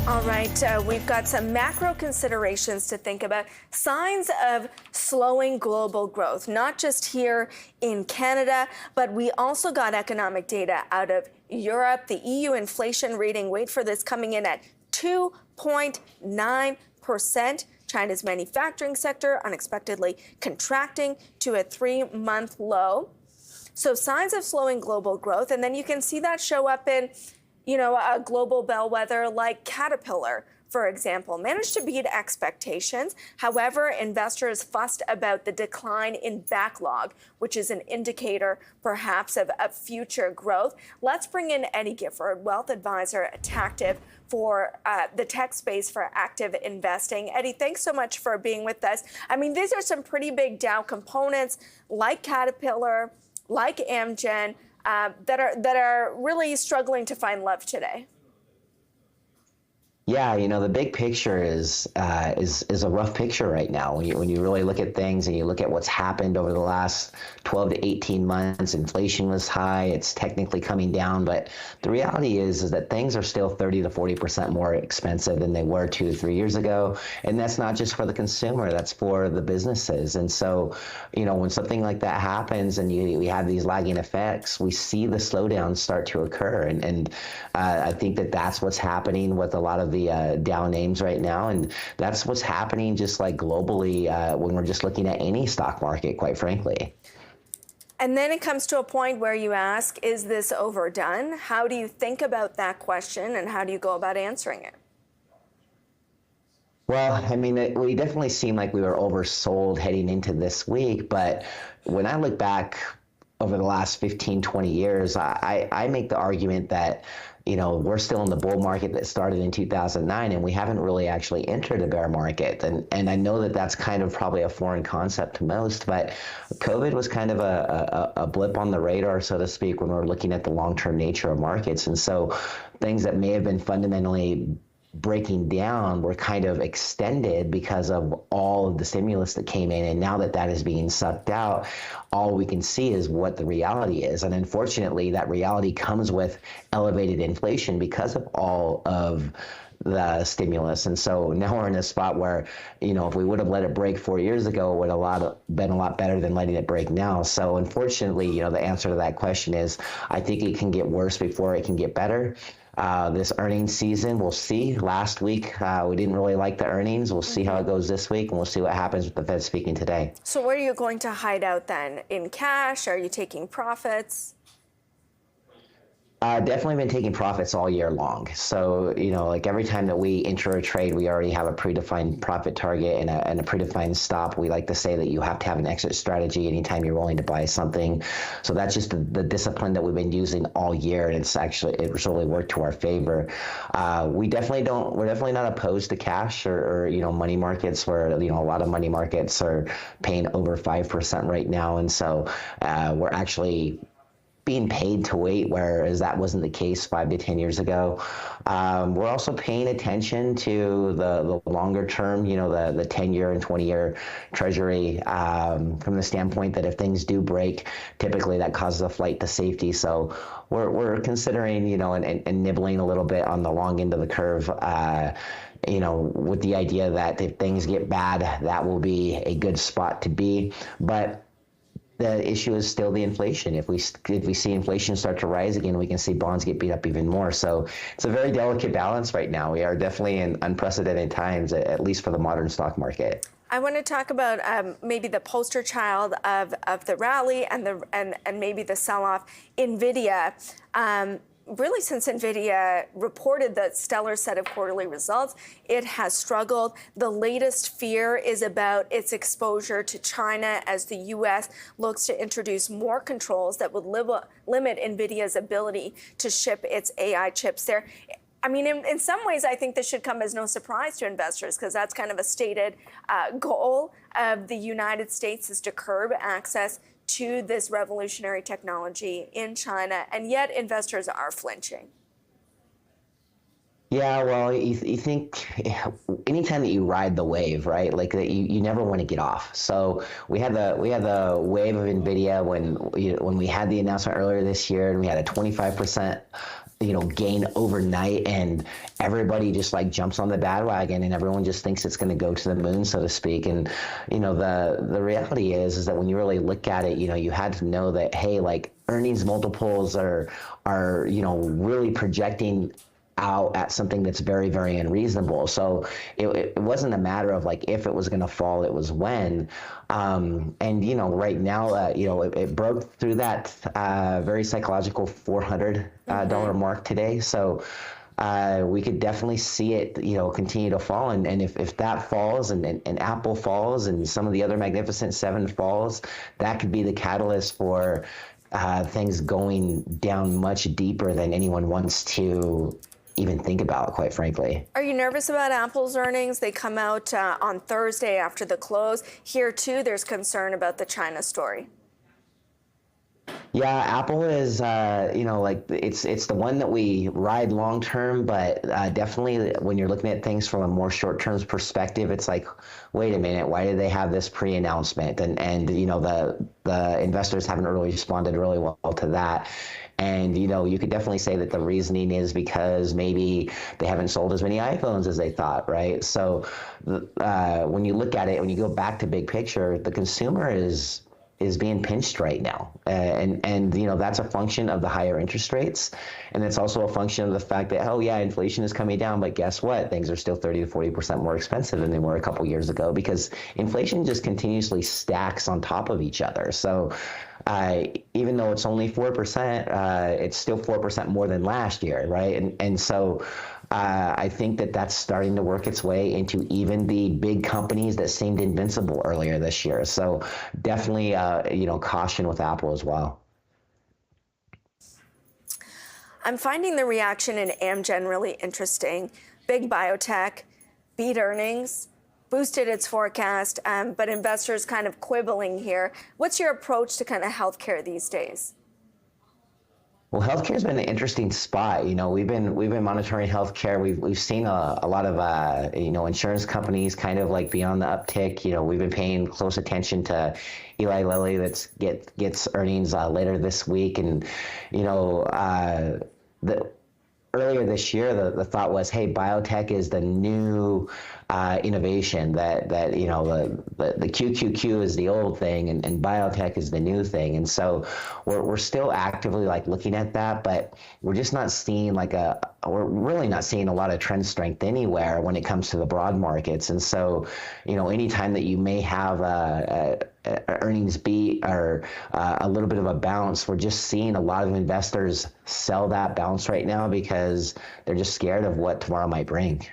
All right, we've got some macro considerations to think about. Signs of slowing global growth, not just here in Canada, but we also got economic data out of Europe. The EU inflation reading, wait for this, coming in at 2.9%. China's manufacturing sector unexpectedly contracting to a 3-month low. So signs of slowing global growth, and then you can see that show up in a global bellwether like Caterpillar, for example, managed to beat expectations. However, investors fussed about the decline in backlog, which is an indicator perhaps of future growth. Let's bring in Eddy Gifford, wealth advisor at TACTIVE for the tech space for active investing. Eddy, thanks so much for being with us. I mean, these are some pretty big Dow components like Caterpillar, like Amgen, that are really struggling to find love today. Yeah, the big picture is a rough picture right now. When you really look at things and you look at what's happened over the last 12 to 18 months, inflation was high. It's technically coming down, but the reality is that things are still 30 to 40% more expensive than they were 2 to 3 years ago. And that's not just for the consumer, that's for the businesses. And so, when something like that happens and we have these lagging effects, we see the slowdown start to occur. And I think that's what's happening with a lot of the Dow names right now, and that's what's happening just like globally when we're just looking at any stock market, quite frankly. And then it comes to a point where you ask, is this overdone? How do you think about that question, and how do you go about answering it? Well, I mean, we definitely seem like we were oversold heading into this week, but when I look back over the last 15, 20 years, I make the argument that we're still in the bull market that started in 2009, and we haven't really actually entered a bear market. And I know that that's kind of probably a foreign concept to most, but COVID was kind of a blip on the radar, so to speak, when we're looking at the long-term nature of markets. And so things that may have been fundamentally breaking down were kind of extended because of all of the stimulus that came in. And now that is being sucked out, all we can see is what the reality is. And unfortunately, that reality comes with elevated inflation because of all of the stimulus. And so now we're in a spot where, if we would have let it break 4 years ago, it would have been a lot better than letting it break now. So unfortunately, the answer to that question is, I think it can get worse before it can get better. This earnings season, we'll see. Last week, we didn't really like the earnings. We'll see how it goes this week, and we'll see what happens with the Fed speaking today. So where are you going to hide out then? In cash? Are you taking profits? Definitely been taking profits all year long. So, like every time that we enter a trade, we already have a predefined profit target and a predefined stop. We like to say that you have to have an exit strategy anytime you're willing to buy something. So that's just the discipline that we've been using all year, and it's really worked to our favor. We're definitely not opposed to cash or money markets, where a lot of money markets are paying over 5% right now, and so we're actually being paid to wait, whereas that wasn't the case 5 to 10 years ago. We're also paying attention to the longer term, the 10-year and 20-year treasury, from the standpoint that if things do break, typically that causes a flight to safety. So we're considering, and nibbling a little bit on the long end of the curve, with the idea that if things get bad, that will be a good spot to be. But the issue is still the inflation. If we see inflation start to rise again, we can see bonds get beat up even more. So it's a very delicate balance right now. We are definitely in unprecedented times, at least for the modern stock market. I want to talk about maybe the poster child of the rally and maybe the sell-off, Nvidia. Really, since Nvidia reported the stellar set of quarterly results, it has struggled. The latest fear is about its exposure to China as the U.S. looks to introduce more controls that would limit Nvidia's ability to ship its AI chips there. I mean, in some ways, I think this should come as no surprise to investors, because that's kind of a stated goal of the United States, is to curb access to this revolutionary technology in China, and yet investors are flinching. Yeah, well, you think anytime that you ride the wave, right? Like that, you never want to get off. So we had the wave of Nvidia when we had the announcement earlier this year, and we had a 25% gain overnight and everybody just like jumps on the bandwagon and everyone just thinks it's going to go to the moon, so to speak. And the reality is that when you really look at it, you had to know that, hey, like earnings multiples are really projecting out at something that's very, very unreasonable. So it wasn't a matter of like if it was going to fall, it was when. And right now, it broke through that very psychological $400 mark today. So we could definitely see it, continue to fall. And if that falls and Apple falls and some of the other Magnificent Seven falls, that could be the catalyst for things going down much deeper than anyone wants to even think about, quite frankly. Are you nervous about Apple's earnings? They come out on Thursday after the close. Here, too, there's concern about the China story. Yeah, Apple is, it's the one that we ride long term, but definitely when you're looking at things from a more short term perspective, it's like, wait a minute, why did they have this pre-announcement? And the investors haven't really responded really well to that. And, you could definitely say that the reasoning is because maybe they haven't sold as many iPhones as they thought, right? So when you look at it, when you go back to big picture, the consumer is being pinched right now. And that's a function of the higher interest rates. And it's also a function of the fact that, oh yeah, inflation is coming down, but guess what? Things are still 30 to 40% more expensive than they were a couple years ago because inflation just continuously stacks on top of each other. So even though it's only 4%, it's still 4% more than last year, right? And so I think that that's starting to work its way into even the big companies that seemed invincible earlier this year. So definitely, caution with Apple as well. I'm finding the reaction in Amgen really interesting. Big biotech beat earnings, boosted its forecast, but investors kind of quibbling here. What's your approach to kind of healthcare these days? Well, healthcare has been an interesting spot. We've been monitoring healthcare. We've seen a lot of insurance companies kind of like be on the uptick. We've been paying close attention to Eli Lilly that gets earnings later this week, and earlier this year, the thought was, hey, biotech is the new innovation, that the QQQ is the old thing and biotech is the new thing. And so we're still actively like looking at that, but we're just not seeing we're really not seeing a lot of trend strength anywhere when it comes to the broad markets. And so, anytime that you may have a earnings beat or a little bit of a bounce, we're just seeing a lot of investors sell that bounce right now because they're just scared of what tomorrow might bring.